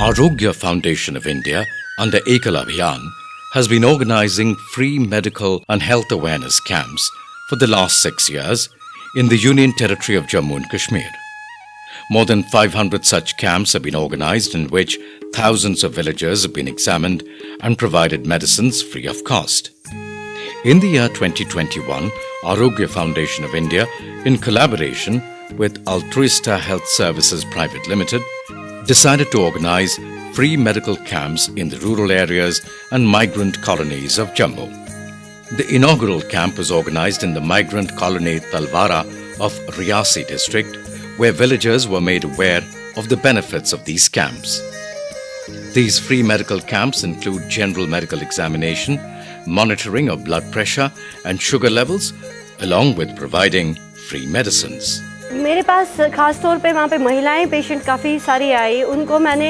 Arogya Foundation of India, under Ekal Abhiyan, has been organizing free medical and health awareness camps for the last 6 years in the Union Territory of Jammu and Kashmir. More than 500 such camps have been organized in which thousands of villagers have been examined and provided medicines free of cost. In the year 2021, Arogya Foundation of India, in collaboration with Altruista Health Services Private Limited, decided to organize free medical camps in the rural areas and migrant colonies of Jammu. The inaugural camp was organized in the migrant colony Talwara of Riyasi district, where villagers were made aware of the benefits of these camps. These free medical camps include general medical examination, monitoring of blood pressure and sugar levels, along with providing free medicines. मेरे पास ख़ास तौर पे वहाँ पे महिलाएं patient काफ़ी सारी आई। उनको मैंने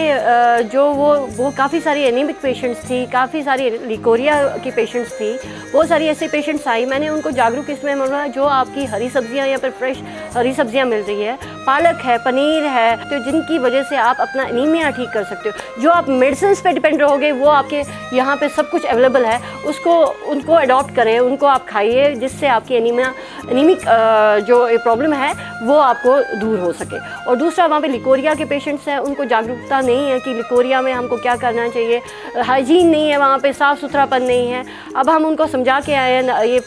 जो वो काफ़ी सारी एनीमिक पेशेंट्स थी, काफ़ी सारी लिकोरिया की पेशेंट्स थी, बहुत सारी ऐसे पेशेंट्स आई। मैंने उनको जागरूक इसमें बोला जो आपकी हरी सब्जियाँ यहाँ पर फ्रेश हरी सब्जियाँ मिल रही है, पालक है, पनीर है, तो जिनकी वजह से आप अपना एनीमिया ठीक कर सकते हो। जो आप मेडिसिन पे डिपेंड रहोगे वो आपके यहाँ पे सब कुछ अवेलेबल है, उनको अडॉप्ट करें, उनको आप खाइए, जिससे आपकी एनीमिक जो प्रॉब्लम है वो आपको दूर हो सके। और दूसरा वहाँ पे लिकोरिया के पेशेंट्स हैं, उनको जागरूकता नहीं है कि लिकोरिया में हमको क्या करना चाहिए, हाइजीन नहीं है, वहाँ पे साफ़ सुथरापन नहीं है। अब हम उनको समझा के आए हैं ये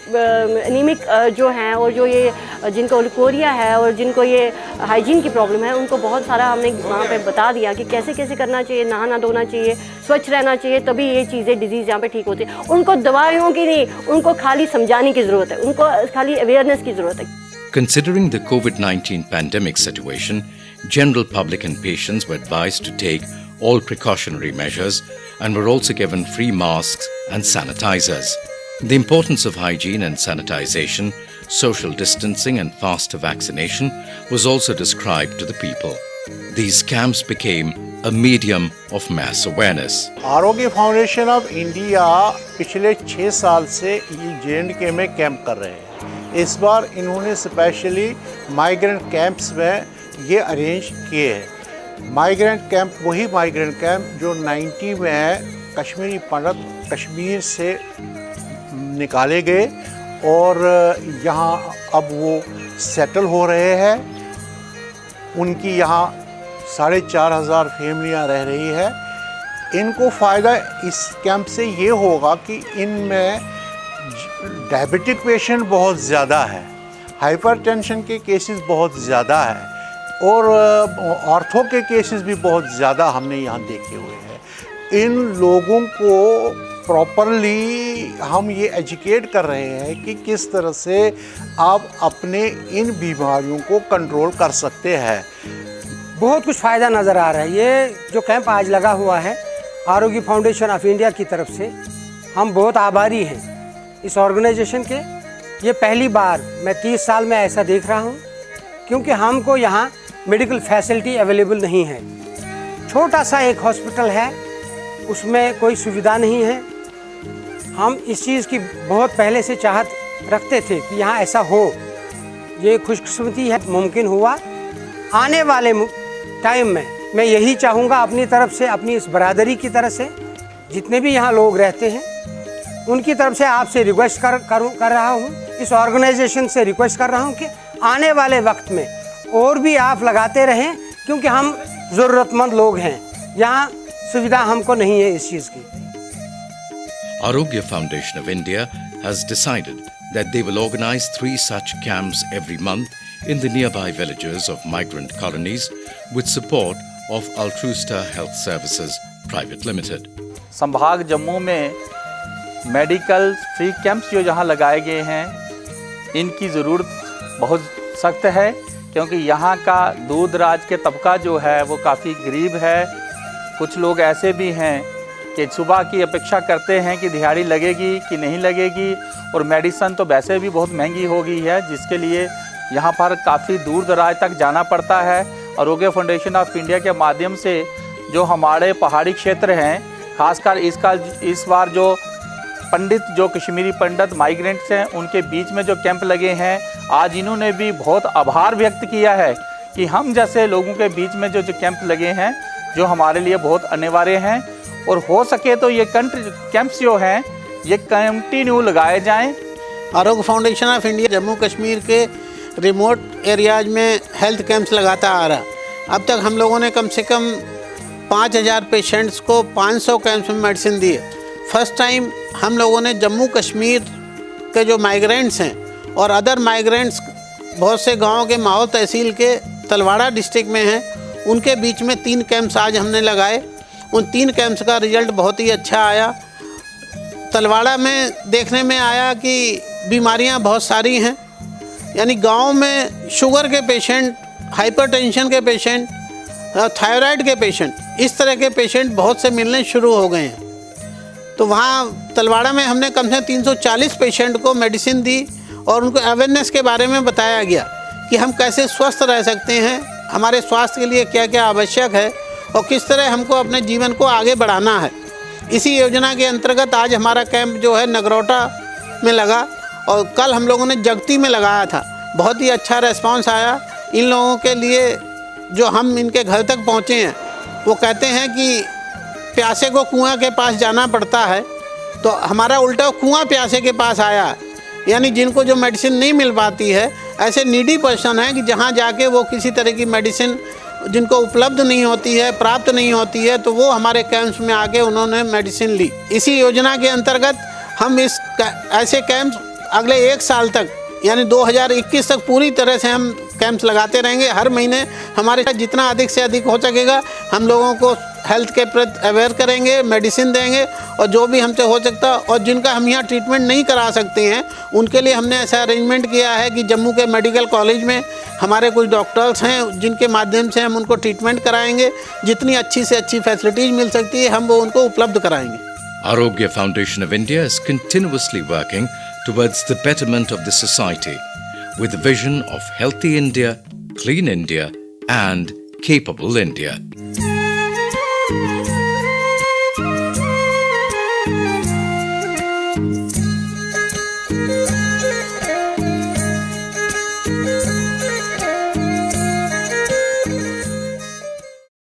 एनीमिक जो हैं और जो ये जिनको लिकोरिया है और जिनको ये हाइजीन की प्रॉब्लम है, उनको बहुत सारा हमने वहाँ पे बता दिया कि कैसे कैसे करना चाहिए, नहाना धोना चाहिए, स्वच्छ रहना चाहिए, तभी ये चीज़ें डिजीज़ यहाँ पे ठीक होती है। उनको दवाइयों की नहीं, उनको खाली समझाने की ज़रूरत है, उनको खाली अवेयरनेस की ज़रूरत है। Considering the COVID-19 pandemic situation, general public and patients were advised to take all precautionary measures and were also given free masks and sanitizers. The importance of hygiene and sanitization, social distancing and faster vaccination was also described to the people. These camps became a medium of mass awareness. आरोग्य foundation of India पिछले 6 साल से J&K में camp कर रहे हैं। इस बार इन्होंने स्पेशली माइग्रेंट कैंप्स में ये अरेंज किए हैं। माइग्रेंट कैंप वही माइग्रेंट कैंप जो 90 में कश्मीरी पंडित कश्मीर से निकाले गए और यहाँ अब वो सेटल हो रहे हैं। उनकी यहाँ 4,500 फैमिलियाँ रह रही है। इनको फ़ायदा इस कैंप से ये होगा कि इनमें डायबिटिक पेशेंट बहुत ज़्यादा है, हाइपरटेंशन के केसेस बहुत ज़्यादा है और ऑर्थो के केसेस भी बहुत ज़्यादा हमने यहाँ देखे हुए हैं। इन लोगों को प्रॉपरली हम ये एजुकेट कर रहे हैं कि किस तरह से आप अपने इन बीमारियों को कंट्रोल कर सकते हैं। बहुत कुछ फ़ायदा नज़र आ रहा है। ये जो कैंप आज लगा हुआ है आरोग्य फाउंडेशन ऑफ इंडिया की तरफ से, हम बहुत आभारी हैं इस ऑर्गेनाइजेशन के। ये पहली बार मैं 30 साल में ऐसा देख रहा हूँ, क्योंकि हमको यहाँ मेडिकल फैसिलिटी अवेलेबल नहीं है। छोटा सा एक हॉस्पिटल है, उसमें कोई सुविधा नहीं है। हम इस चीज़ की बहुत पहले से चाहत रखते थे कि यहाँ ऐसा हो। ये खुशकिस्मती है, मुमकिन हुआ। आने वाले टाइम में मैं यही चाहूँगा अपनी तरफ से, अपनी इस बरादरी की तरफ से, जितने भी यहाँ लोग रहते हैं उनकी तरफ से आपसे रिक्वेस्ट कर रहा हूँ, इस ऑर्गेनाइजेशन से रिक्वेस्ट कर रहा हूँ कि आने वाले वक्त में और भी आप लगाते रहें, क्योंकि हम ज़रूरतमंद लोग हैं। यहाँ सुविधा हमको नहीं है इस चीज़ की। Arogya Foundation of India has decided that they will organize 3 such camps every month in the nearby villages of migrant colonies with support of Altruista Health Services Private Limited. संभाग जम्मू में मेडिकल फ्री कैंप्स जो यहाँ लगाए गए हैं, इनकी ज़रूरत बहुत सख्त है, क्योंकि यहाँ का दूर दराज के तबका जो है वो काफ़ी गरीब है। कुछ लोग ऐसे भी हैं कि सुबह की अपेक्षा करते हैं कि दिहाड़ी लगेगी कि नहीं लगेगी, और मेडिसन तो वैसे भी बहुत महंगी हो गई है, जिसके लिए यहाँ पर काफ़ी दूर दराज तक जाना पड़ता है। आरोग्य फाउंडेशन ऑफ इंडिया के माध्यम से जो हमारे पहाड़ी क्षेत्र हैं, खासकर इस बार जो पंडित जो कश्मीरी पंडित माइग्रेंट्स हैं उनके बीच में जो कैंप लगे हैं, आज इन्होंने भी बहुत आभार व्यक्त किया है कि हम जैसे लोगों के बीच में जो कैंप लगे हैं जो हमारे लिए बहुत अनिवार्य हैं, और हो सके तो ये कैंप्स जो हैं ये कंटिन्यू लगाए जाएं। आरोग्य foundation of India Jammu Kashmir के रिमोट एरियाज में हेल्थ कैंप्स लगाता आ रहा। अब तक हम लोगों ने कम से कम 5000 पेशेंट्स को 500 कैंप्स में मेडिसिन दी है। फर्स्ट टाइम हम लोगों ने जम्मू कश्मीर के जो माइग्रेंट्स हैं और अदर माइग्रेंट्स बहुत से गांवों के माहौल तहसील के तलवाड़ा डिस्ट्रिक्ट में हैं, उनके बीच में 3 कैंप्स आज हमने लगाए। उन 3 कैंप्स का रिजल्ट बहुत ही अच्छा आया। तलवाड़ा में देखने में आया कि बीमारियां बहुत सारी हैं, यानी गांव में शुगर के पेशेंट, हाइपरटेंशन के पेशेंट, थायराइड के पेशेंट, इस तरह के पेशेंट बहुत से मिलने शुरू हो गए हैं। तो वहाँ तलवाड़ा में हमने कम से कम 340 पेशेंट को मेडिसिन दी और उनको अवेयरनेस के बारे में बताया गया कि हम कैसे स्वस्थ रह सकते हैं, हमारे स्वास्थ्य के लिए क्या क्या आवश्यक है और किस तरह हमको अपने जीवन को आगे बढ़ाना है। इसी योजना के अंतर्गत आज हमारा कैंप जो है नगरोटा में लगा और कल हम लोगों ने जगती में लगाया था। बहुत ही अच्छा रिस्पांस आया। इन लोगों के लिए जो हम इनके घर तक पहुँचे हैं, वो कहते हैं कि प्यासे को कुआं के पास जाना पड़ता है, तो हमारा उल्टा कुआं प्यासे के पास आया। यानी जिनको जो मेडिसिन नहीं मिल पाती है, ऐसे नीडी पर्सन है कि जहां जाके वो किसी तरह की मेडिसिन जिनको उपलब्ध नहीं होती है, प्राप्त नहीं होती है, तो वो हमारे कैंप्स में आके उन्होंने मेडिसिन ली। इसी योजना के अंतर्गत हम ऐसे कैंप्स अगले 1 साल तक यानी 2021 तक पूरी तरह से हम कैंप्स लगाते रहेंगे। हर महीने हमारे जितना अधिक से अधिक हो सकेगा हम लोगों को हेल्थ के प्रति अवेयर करेंगे, मेडिसिन देंगे और जो भी हमसे हो सकता, और जिनका हम यहाँ ट्रीटमेंट नहीं करा सकते हैं उनके लिए हमने ऐसा अरेंजमेंट किया है कि जम्मू के मेडिकल कॉलेज में हमारे कुछ डॉक्टर्स हैं जिनके माध्यम से हम उनको ट्रीटमेंट कराएंगे। जितनी अच्छी से अच्छी फैसिलिटीज़ मिल सकती है हम वो उनको उपलब्ध कराएंगे। Arogya Foundation of India is continuously working towards the betterment of the society with the vision of healthy India, clean India and capable India.